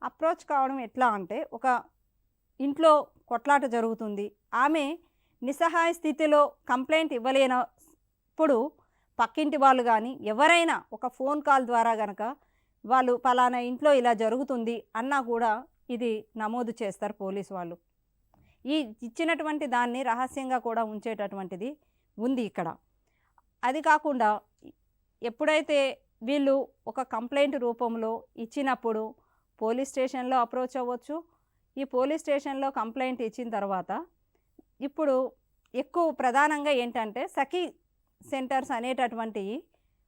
Approach కావడం ఎట్లా అంటే, ఒక ఇంట్లో కొట్లాట జరుగుతుంది. ఆమె నిస్సహాయ స్థితిలో కంప్లెయింట్ ఇవ్వలేనప్పుడు పక్కింటి వాళ్ళు గానీ, ఎవరైనా ఒక ఫోన్ కాల్ ద్వారా గనక వాళ్ళు పలానా ఇంట్లో ఇలా జరుగుతుంది అన్నా కూడా ఇది నమోదు చేస్తారు పోలీసు వాళ్ళు. ఈ ఇచ్చినటువంటి దాన్ని రహస్యంగా కూడా ఉంచేటటువంటిది ఉంది ఇక్కడ. అది కాకుండా ఎప్పుడైతే వీళ్ళు ఒక కంప్లెయింట్ రూపంలో ఇచ్చినప్పుడు పోలీస్ స్టేషన్‌లో అప్రోచ్ అవ్వచ్చు. ఈ పోలీస్ స్టేషన్‌లో కంప్లెయింట్ ఇచ్చిన తర్వాత ఇప్పుడు ఎక్కువ ప్రధానంగా ఏంటంటే సఖీ సెంటర్స్ అనేటటువంటివి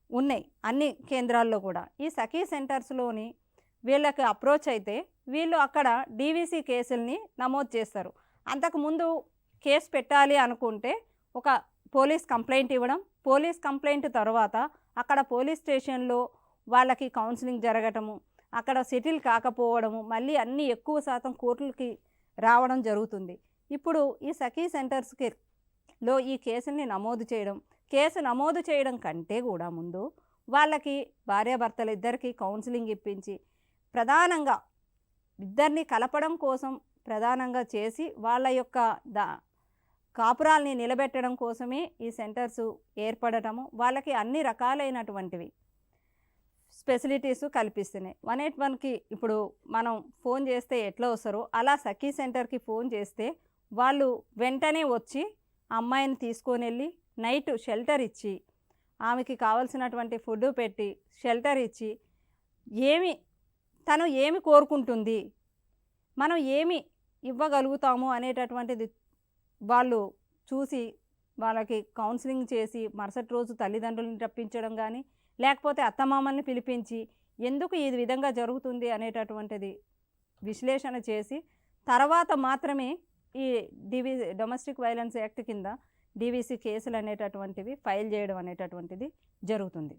ఉన్నాయి అన్ని కేంద్రాల్లో కూడా. ఈ సఖీ సెంటర్స్‌లోని వీళ్ళకి అప్రోచ్ అయితే వీళ్ళు అక్కడ డీవీసీ కేసుల్ని నమోదు చేస్తారు. అంతకుముందు కేసు పెట్టాలి అనుకుంటే ఒక పోలీస్ కంప్లెయింట్ ఇవ్వడం, పోలీస్ కంప్లెయింట్ తర్వాత అక్కడ పోలీస్ స్టేషన్‌లో వాళ్ళకి కౌన్సిలింగ్ జరగటము, అక్కడ సెటిల్ కాకపోవడము, మళ్ళీ అన్నీ ఎక్కువ శాతం కోర్టులకి రావడం జరుగుతుంది. ఇప్పుడు ఈ సఖీ సెంటర్స్‌లో ఈ కేసుల్ని నమోదు చేయడం, కేసు నమోదు చేయడం కంటే కూడా ముందు వాళ్ళకి భార్యాభర్తలు ఇద్దరికీ కౌన్సిలింగ్ ఇప్పించి ప్రధానంగా ఇద్దరిని కలపడం కోసం ప్రధానంగా చేసి వాళ్ళ యొక్క కాపురాల్ని నిలబెట్టడం కోసమే ఈ సెంటర్స్ ఏర్పడటము, వాళ్ళకి అన్ని రకాలైనటువంటివి ఫెసిలిటీస్ కల్పిస్తున్నాయి. 181కి ఇప్పుడు మనం ఫోన్ చేస్తే ఎట్లా వస్తారో అలా సఖీ సెంటర్కి ఫోన్ చేస్తే వాళ్ళు వెంటనే వచ్చి అమ్మాయిని తీసుకొని వెళ్ళి నైట్ షెల్టర్ ఇచ్చి ఆమెకి కావాల్సినటువంటి ఫుడ్ పెట్టి షెల్టర్ ఇచ్చి తను ఏమి కోరుకుంటుంది, మనం ఏమి ఇవ్వగలుగుతాము అనేటటువంటిది వాళ్ళు చూసి వాళ్ళకి కౌన్సిలింగ్ చేసి మరుసటి రోజు తల్లిదండ్రులను రప్పించడం కానీ, లేకపోతే అత్తమామల్ని పిలిపించి ఎందుకు ఈ విధంగా జరుగుతుంది అనేటటువంటిది విశ్లేషణ చేసి తర్వాత మాత్రమే ఈ డొమెస్టిక్ వైలెన్స్ యాక్ట్ కింద డీవీసీ కేసులు అనేటటువంటివి ఫైల్ చేయడం అనేటటువంటిది జరుగుతుంది.